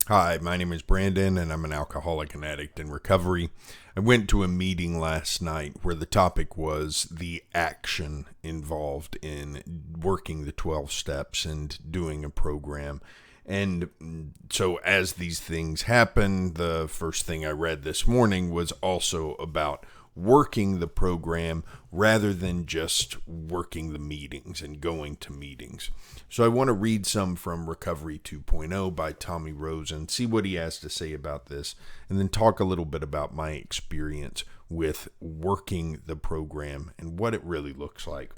Hi, my name is Brandon, and I'm an alcoholic and addict in recovery. I went to a meeting last night where the topic was the action involved in working the 12 steps and doing a program. And so as these things happen, the first thing I read this morning was also about working the program rather than just working the meetings and going to meetings. So I want to read some from Recovery 2.0 by Tommy Rosen, see what he has to say about this, and then talk a little bit about my experience with working the program and what it really looks like.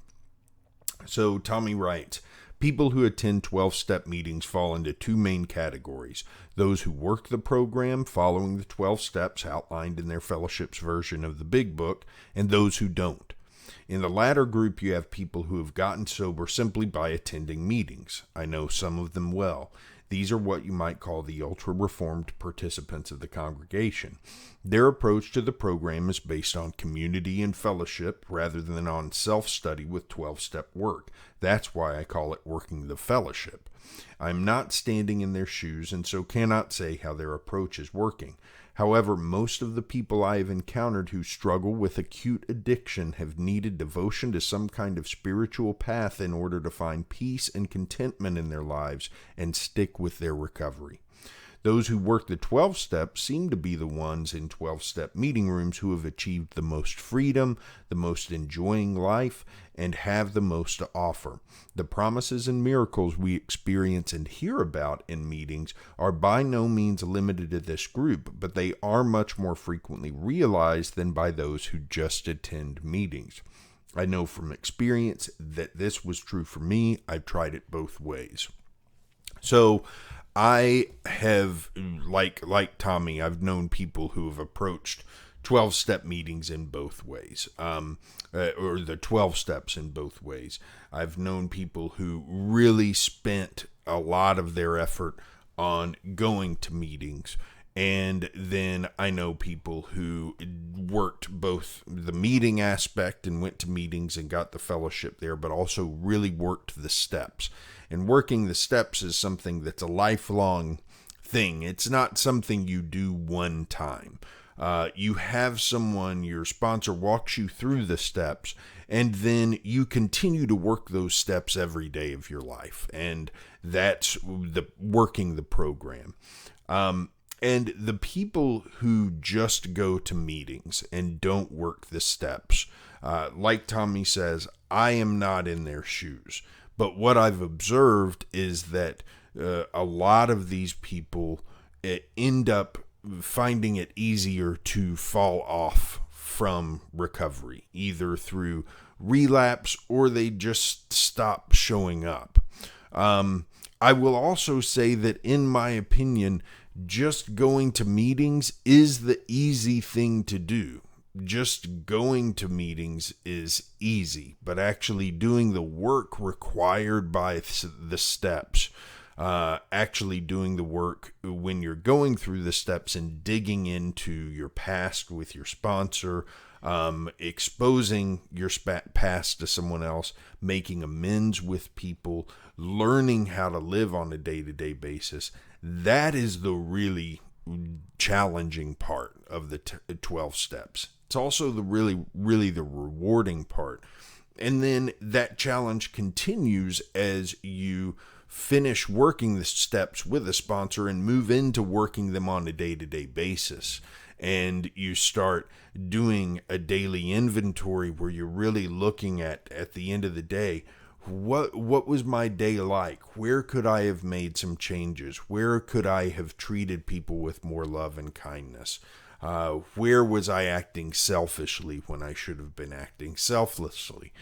So Tommy writes, people who attend 12-step meetings fall into two main categories. Those who work the program following the 12 steps outlined in their fellowship's version of the Big Book, and those who don't. In the latter group, you have people who have gotten sober simply by attending meetings. I know some of them well. These are what you might call the ultra-reformed participants of the congregation. Their approach to the program is based on community and fellowship rather than on self-study with 12-step work. That's why I call it working the fellowship. I'm not standing in their shoes and so cannot say how their approach is working. However, most of the people I have encountered who struggle with acute addiction have needed devotion to some kind of spiritual path in order to find peace and contentment in their lives and stick with their recovery. Those who work the 12 steps seem to be the ones in 12-step meeting rooms who have achieved the most freedom, the most enjoying life, and have the most to offer. The promises and miracles we experience and hear about in meetings are by no means limited to this group, but they are much more frequently realized than by those who just attend meetings. I know from experience that this was true for me. I've tried it both ways. So I have, like Tommy, I've known people who have approached 12-step meetings in both ways, or the 12 steps in both ways. I've known people who really spent a lot of their effort on going to meetings. And then I know people who worked both the meeting aspect and went to meetings and got the fellowship there, but also really worked the steps. And working the steps is something that's a lifelong thing. It's not something you do one time. You have someone, your sponsor walks you through the steps, and then you continue to work those steps every day of your life. And that's the working the program. And the people who just go to meetings and don't work the steps, like Tommy says, I am not in their shoes. But what I've observed is that a lot of these people end up finding it easier to fall off from recovery, either through relapse or they just stop showing up. I will also say that in my opinion, just going to meetings is the easy thing to do. Just going to meetings is easy, but actually doing the work required by the steps, actually doing the work when you're going through the steps and digging into your past with your sponsor, exposing your past to someone else, making amends with people, learning how to live on a day-to-day basis. That is the really challenging part of the 12 steps. It's also the really the rewarding part. And then that challenge continues as you finish working the steps with a sponsor and move into working them on a day-to-day basis. And you start doing a daily inventory where you're really looking at the end of the day, what was my day like? Where could I have made some changes? Where could I have treated people with more love and kindness? Where was I acting selfishly when I should have been acting selflessly?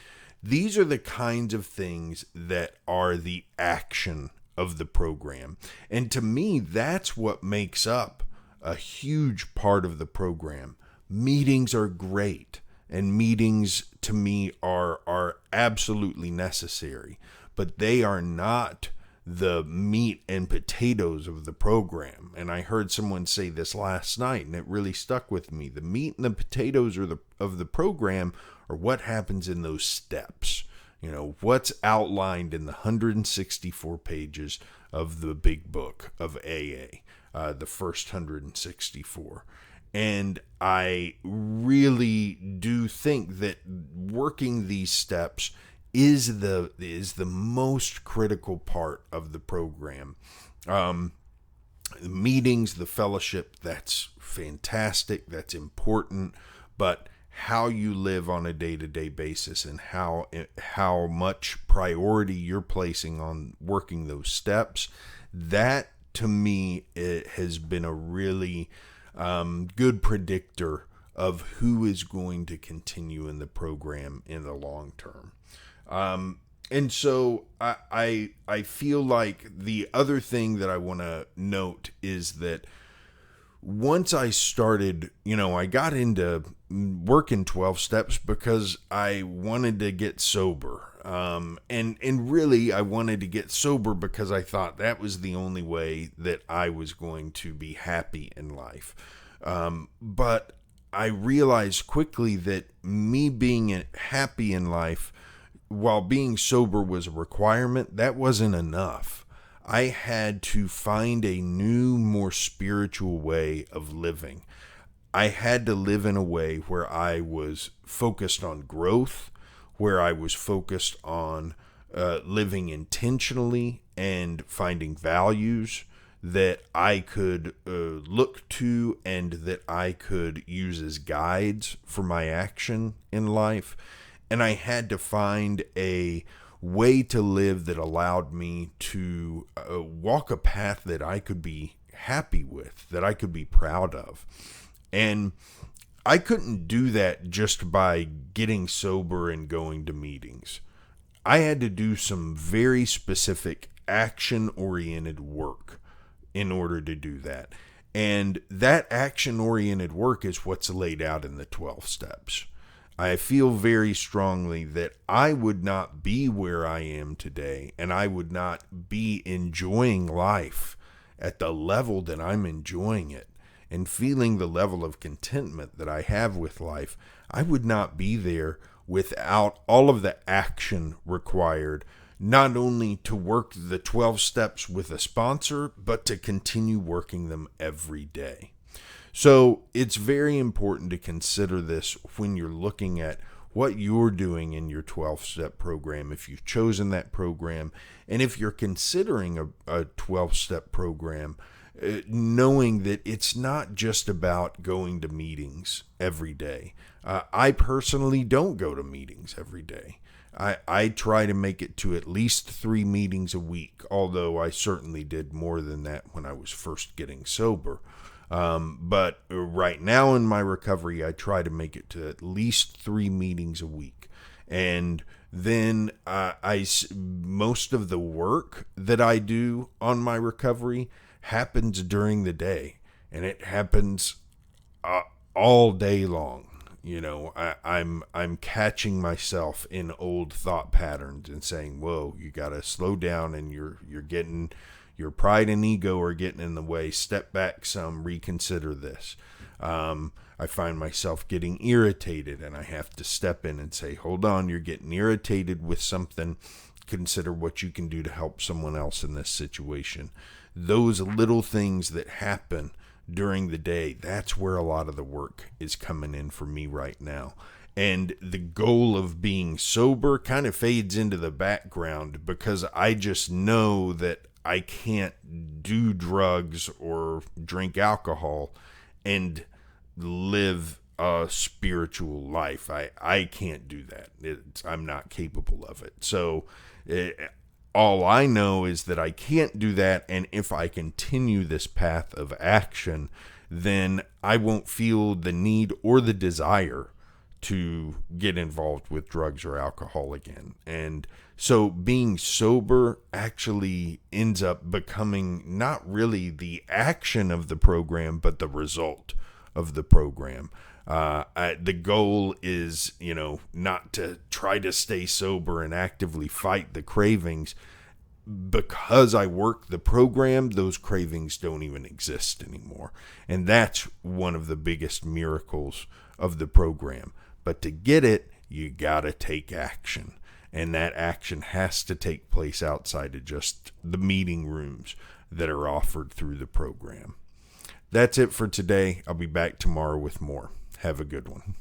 These are the kinds of things that are the action of the program. And to me, that's what makes up a huge part of the program. Meetings are great, and meetings to me are absolutely necessary, but they are not the meat and potatoes of the program. And I heard someone say this last night, and it really stuck with me. The meat and the potatoes of the program are what happens in those steps. What's outlined in the 164 pages of the big book of AA, the first 164. And I really do think that working these steps is the most critical part of the program. The meetings, the fellowship, that's fantastic, that's important, but how you live on a day-to-day basis and how much priority you're placing on working those steps, that to me it has been a really good predictor of who is going to continue in the program in the long term. And so I feel like the other thing that I want to note is that once I started, I got into working 12 steps because I wanted to get sober. And really I wanted to get sober because I thought that was the only way that I was going to be happy in life. But I realized quickly that me being happy in life while being sober was a requirement, that wasn't enough. I had to find a new, more spiritual way of living. I had to live in a way where I was focused on growth, where I was focused on living intentionally and finding values that I could look to and that I could use as guides for my action in life. And I had to find a way to live that allowed me to walk a path that I could be happy with, that I could be proud of. And I couldn't do that just by getting sober and going to meetings. I had to do some very specific action-oriented work in order to do that. And that action-oriented work is what's laid out in the 12 steps. I feel very strongly that I would not be where I am today, and I would not be enjoying life at the level that I'm enjoying it and feeling the level of contentment that I have with life. I would not be there without all of the action required, not only to work the 12 steps with a sponsor, but to continue working them every day. So it's very important to consider this when you're looking at what you're doing in your 12-step program, if you've chosen that program, and if you're considering a 12-step program, knowing that it's not just about going to meetings every day. I personally don't go to meetings every day. I try to make it to at least 3 meetings a week, although I certainly did more than that when I was first getting sober. But right now in my recovery, I try to make it to at least 3 meetings a week. And then most of the work that I do on my recovery happens during the day, and it happens all day long. I'm catching myself in old thought patterns and saying, whoa, you got to slow down, and you're getting, your pride and ego are getting in the way. Step back some, reconsider this. I find myself getting irritated, and I have to step in and say, hold on, you're getting irritated with something. Consider what you can do to help someone else in this situation. Those little things that happen during the day, that's where a lot of the work is coming in for me right now. And the goal of being sober kind of fades into the background because I just know that I can't do drugs or drink alcohol and live a spiritual life. I can't do that. I'm not capable of it. So all I know is that I can't do that, and if I continue this path of action, then I won't feel the need or the desire to get involved with drugs or alcohol again. And so being sober actually ends up becoming not really the action of the program, but the result of the program. The goal is, not to try to stay sober and actively fight the cravings. Because I work the program, those cravings don't even exist anymore. And that's one of the biggest miracles of the program. But to get it, you gotta take action. And that action has to take place outside of just the meeting rooms that are offered through the program. That's it for today. I'll be back tomorrow with more. Have a good one.